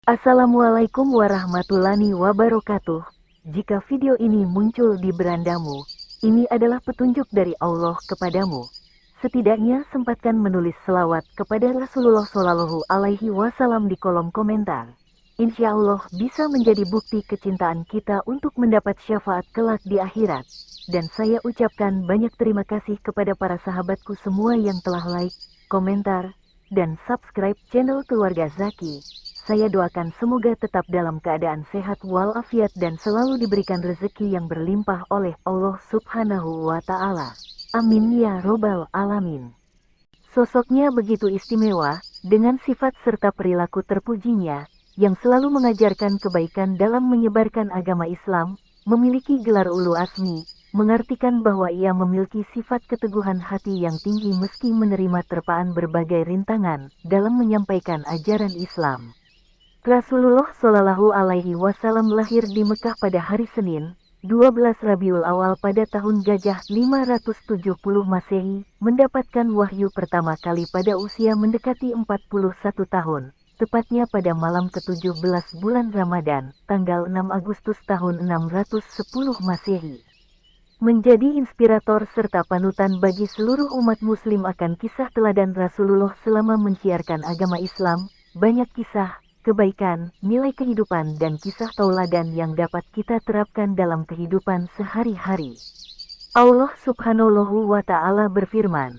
Assalamualaikum warahmatullahi wabarakatuh. Jika video ini muncul di berandamu, ini adalah petunjuk dari Allah kepadamu. Setidaknya sempatkan menulis selawat kepada Rasulullah Shallallahu Alaihi Wasallam di kolom komentar. Insya Allah bisa menjadi bukti kecintaan kita untuk mendapat syafaat kelak di akhirat. Dan saya ucapkan banyak terima kasih kepada para sahabatku semua yang telah like, komentar, dan subscribe channel Keluarga Zaki. Saya doakan semoga tetap dalam keadaan sehat walafiat dan selalu diberikan rezeki yang berlimpah oleh Allah Subhanahu wa Ta'ala. Amin ya Robbal Alamin. Sosoknya begitu istimewa, dengan sifat serta perilaku terpujinya, yang selalu mengajarkan kebaikan dalam menyebarkan agama Islam, memiliki gelar ulu azmi, mengartikan bahwa ia memiliki sifat keteguhan hati yang tinggi meski menerima terpaan berbagai rintangan dalam menyampaikan ajaran Islam. Rasulullah Shallallahu Alaihi Wasallam lahir di Mekah pada hari Senin, 12 Rabiul Awal pada tahun Gajah 570 Masehi, mendapatkan wahyu pertama kali pada usia mendekati 41 tahun, tepatnya pada malam ke-17 bulan Ramadan, tanggal 6 Agustus tahun 610 Masehi. Menjadi inspirator serta panutan bagi seluruh umat muslim akan kisah teladan Rasulullah selama menciarkan agama Islam, banyak kisah, kebaikan, nilai kehidupan dan kisah tauladan yang dapat kita terapkan dalam kehidupan sehari-hari. Allah Subhanahu wa Ta'ala berfirman,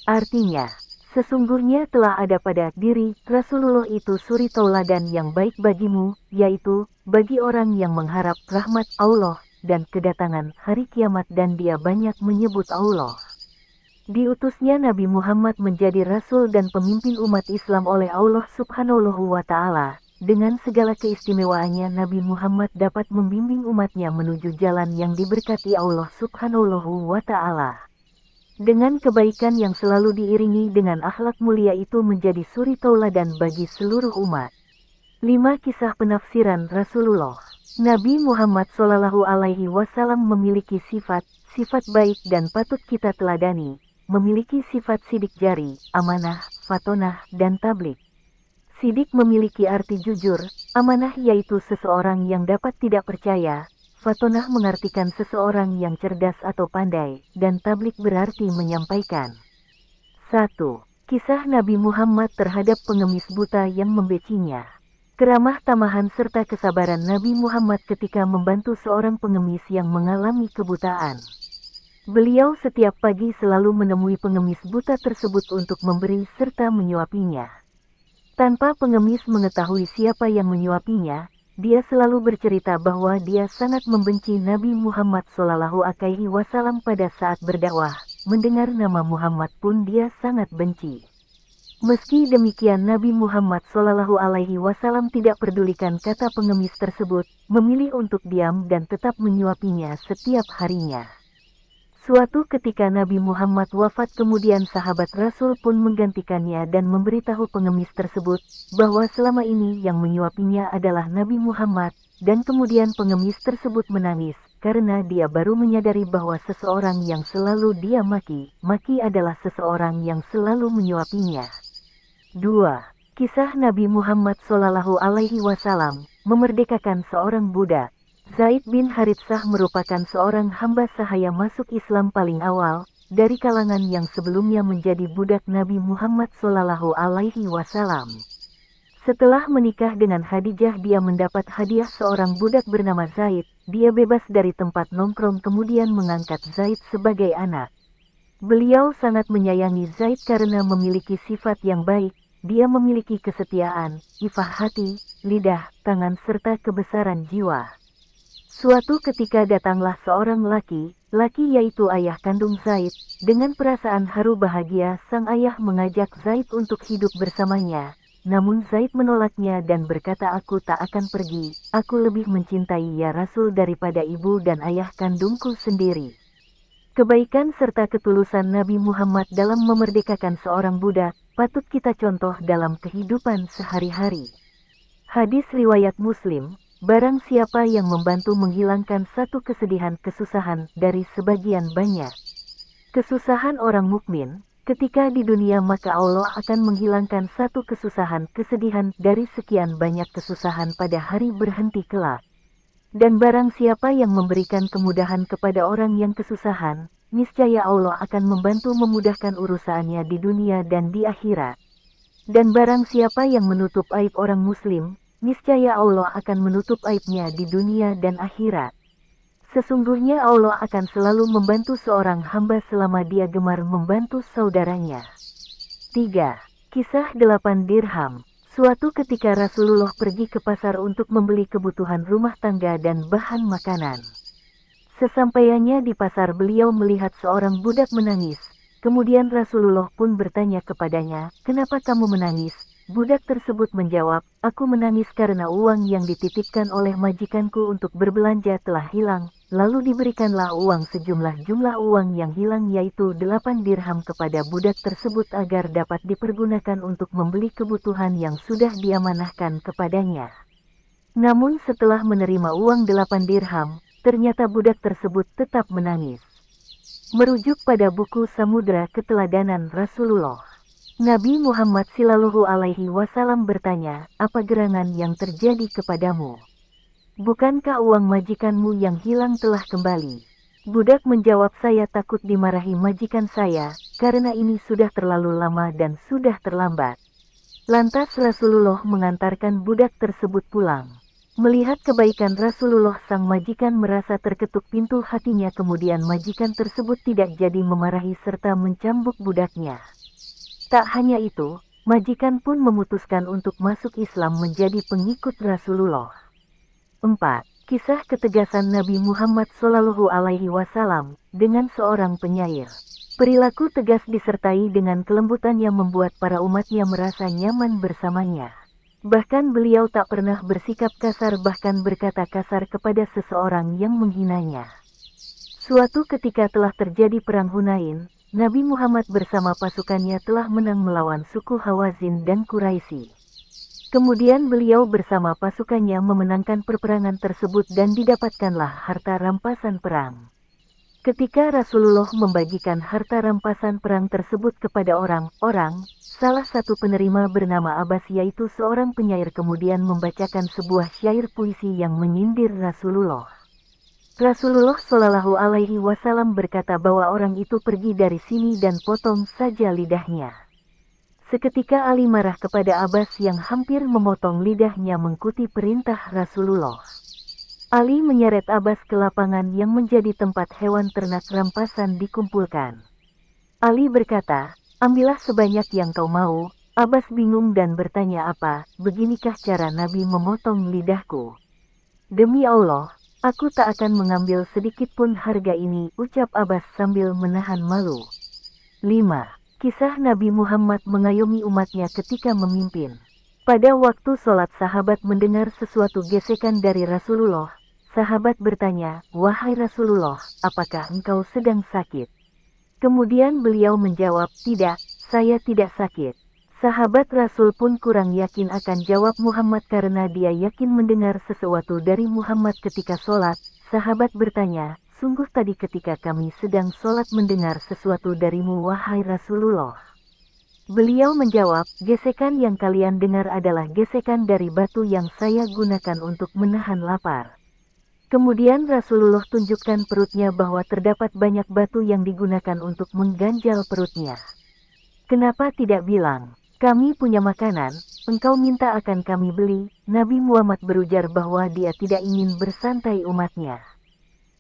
artinya, sesungguhnya telah ada pada diri Rasulullah itu suri tauladan yang baik bagimu, yaitu, bagi orang yang mengharap rahmat Allah dan kedatangan hari kiamat dan dia banyak menyebut Allah. Diutusnya Nabi Muhammad menjadi rasul dan pemimpin umat Islam oleh Allah Subhanahu wa Ta'ala. Dengan segala keistimewaannya Nabi Muhammad dapat membimbing umatnya menuju jalan yang diberkati Allah Subhanahu wa Ta'ala. Dengan kebaikan yang selalu diiringi dengan akhlak mulia itu menjadi suri tauladan bagi seluruh umat. 5 kisah penafsiran Rasulullah. Nabi Muhammad Shallallahu Alaihi Wasallam memiliki sifat baik dan patut kita teladani. Memiliki sifat sidik jari, amanah, fatonah, dan tablik. Sidik memiliki arti jujur, amanah yaitu seseorang yang dapat tidak percaya, fatonah mengartikan seseorang yang cerdas atau pandai, dan tablik berarti menyampaikan. 1. Kisah Nabi Muhammad terhadap pengemis buta yang membecinya. Keramah tamahan serta kesabaran Nabi Muhammad ketika membantu seorang pengemis yang mengalami kebutaan. Beliau setiap pagi selalu menemui pengemis buta tersebut untuk memberi serta menyuapinya. Tanpa pengemis mengetahui siapa yang menyuapinya, dia selalu bercerita bahwa dia sangat membenci Nabi Muhammad Shallallahu Alaihi Wasallam pada saat berdakwah. Mendengar nama Muhammad pun dia sangat benci. Meski demikian Nabi Muhammad Shallallahu Alaihi Wasallam tidak pedulikan kata pengemis tersebut, memilih untuk diam dan tetap menyuapinya setiap harinya. Suatu ketika Nabi Muhammad wafat kemudian sahabat Rasul pun menggantikannya dan memberitahu pengemis tersebut bahwa selama ini yang menyuapinya adalah Nabi Muhammad, dan kemudian pengemis tersebut menangis karena dia baru menyadari bahwa seseorang yang selalu dia maki adalah seseorang yang selalu menyuapinya. 2. Kisah Nabi Muhammad Shallallahu Alaihi Wasallam memerdekakan seorang budak. Zaid bin Haritsah merupakan seorang hamba sahaya masuk Islam paling awal, dari kalangan yang sebelumnya menjadi budak Nabi Muhammad Shallallahu Alaihi Wasallam. Setelah menikah dengan Khadijah dia mendapat hadiah seorang budak bernama Zaid, dia bebas dari tempat nongkrong kemudian mengangkat Zaid sebagai anak. Beliau sangat menyayangi Zaid karena memiliki sifat yang baik, dia memiliki kesetiaan, ifah hati, lidah, tangan serta kebesaran jiwa. Suatu ketika datanglah seorang laki yaitu ayah kandung Zaid, dengan perasaan haru bahagia sang ayah mengajak Zaid untuk hidup bersamanya. Namun Zaid menolaknya dan berkata aku tak akan pergi, aku lebih mencintai ya Rasul daripada ibu dan ayah kandungku sendiri. Kebaikan serta ketulusan Nabi Muhammad dalam memerdekakan seorang budak, patut kita contoh dalam kehidupan sehari-hari. Hadis riwayat Muslim. Barang siapa yang membantu menghilangkan satu kesedihan kesusahan dari sebagian banyak kesusahan orang mukmin, Ketika di dunia maka Allah akan menghilangkan satu kesedihan dari sekian banyak kesusahan pada hari berhenti kelak. Dan barang siapa yang memberikan kemudahan kepada orang yang kesusahan, niscaya Allah akan membantu memudahkan urusannya di dunia dan di akhirat. Dan barang siapa yang menutup aib orang muslim, niscaya Allah akan menutup aibnya di dunia dan akhirat. Sesungguhnya Allah akan selalu membantu seorang hamba selama dia gemar membantu saudaranya. 3. Kisah 8 dirham. Suatu ketika Rasulullah pergi ke pasar untuk membeli kebutuhan rumah tangga dan bahan makanan. Sesampainya di pasar beliau melihat seorang budak menangis. Kemudian Rasulullah pun bertanya kepadanya, "Kenapa kamu menangis?" Budak tersebut menjawab, "Aku menangis karena uang yang dititipkan oleh majikanku untuk berbelanja telah hilang." Lalu diberikanlah uang jumlah uang yang hilang yaitu 8 dirham kepada budak tersebut agar dapat dipergunakan untuk membeli kebutuhan yang sudah diamanahkan kepadanya. Namun setelah menerima uang 8 dirham, ternyata budak tersebut tetap menangis. Merujuk pada buku Samudra Keteladanan Rasulullah, Nabi Muhammad Shallallahu Alaihi Wasallam bertanya, "Apa gerangan yang terjadi kepadamu? Bukankah uang majikanmu yang hilang telah kembali?" Budak menjawab, "Saya takut dimarahi majikan saya, karena ini sudah terlalu lama dan sudah terlambat." Lantas Rasulullah mengantarkan budak tersebut pulang. Melihat kebaikan Rasulullah, sang majikan merasa terketuk pintu hatinya. Kemudian majikan tersebut tidak jadi memarahi serta mencambuk budaknya. Tak hanya itu, majikan pun memutuskan untuk masuk Islam menjadi pengikut Rasulullah. 4. Kisah ketegasan Nabi Muhammad Shallallahu Alaihi Wasallam dengan seorang penyair. Perilaku tegas disertai dengan kelembutan yang membuat para umatnya merasa nyaman bersamanya. Bahkan beliau tak pernah bersikap kasar, bahkan berkata kasar kepada seseorang yang menghinanya. Suatu ketika telah terjadi perang Hunain, Nabi Muhammad bersama pasukannya telah menang melawan suku Hawazin dan Quraisy. Kemudian beliau bersama pasukannya memenangkan peperangan tersebut dan didapatkanlah harta rampasan perang. Ketika Rasulullah membagikan harta rampasan perang tersebut kepada orang-orang, salah satu penerima bernama Abbas yaitu seorang penyair kemudian membacakan sebuah syair puisi yang menyindir Rasulullah. Rasulullah Shallallahu Alaihi Wasallam berkata bahwa orang itu pergi dari sini dan potong saja lidahnya. Seketika Ali marah kepada Abbas yang hampir memotong lidahnya mengikuti perintah Rasulullah. Ali menyeret Abbas ke lapangan yang menjadi tempat hewan ternak rampasan dikumpulkan. Ali berkata, "Ambillah sebanyak yang kau mau." Abbas bingung dan bertanya, "Apa, beginikah cara Nabi memotong lidahku?" "Demi Allah, aku tak akan mengambil sedikit pun harga ini," ucap Abbas sambil menahan malu. 5. Kisah Nabi Muhammad mengayomi umatnya ketika memimpin. Pada waktu sholat sahabat mendengar sesuatu gesekan dari Rasulullah. Sahabat bertanya, "Wahai Rasulullah, apakah engkau sedang sakit?" Kemudian beliau menjawab, "Tidak, saya tidak sakit." Sahabat Rasul pun kurang yakin akan jawab Muhammad karena dia yakin mendengar sesuatu dari Muhammad ketika sholat. Sahabat bertanya, "Sungguh tadi ketika kami sedang sholat mendengar sesuatu darimu wahai Rasulullah." Beliau menjawab, "Gesekan yang kalian dengar adalah gesekan dari batu yang saya gunakan untuk menahan lapar." Kemudian Rasulullah tunjukkan perutnya bahwa terdapat banyak batu yang digunakan untuk mengganjal perutnya. "Kenapa tidak bilang, 'Kami punya makanan, engkau minta akan kami beli?'" Nabi Muhammad berujar bahwa dia tidak ingin bersantai umatnya.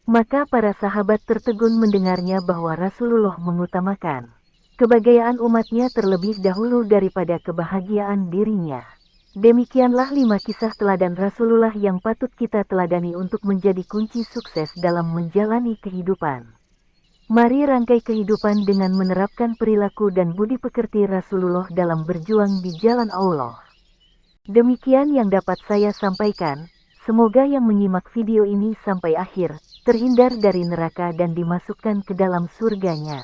Maka para sahabat tertegun mendengarnya bahwa Rasulullah mengutamakan kebahagiaan umatnya terlebih dahulu daripada kebahagiaan dirinya. Demikianlah 5 kisah teladan Rasulullah yang patut kita teladani untuk menjadi kunci sukses dalam menjalani kehidupan. Mari rangkai kehidupan dengan menerapkan perilaku dan budi pekerti Rasulullah dalam berjuang di jalan Allah. Demikian yang dapat saya sampaikan. Semoga yang menyimak video ini sampai akhir terhindar dari neraka dan dimasukkan ke dalam surganya.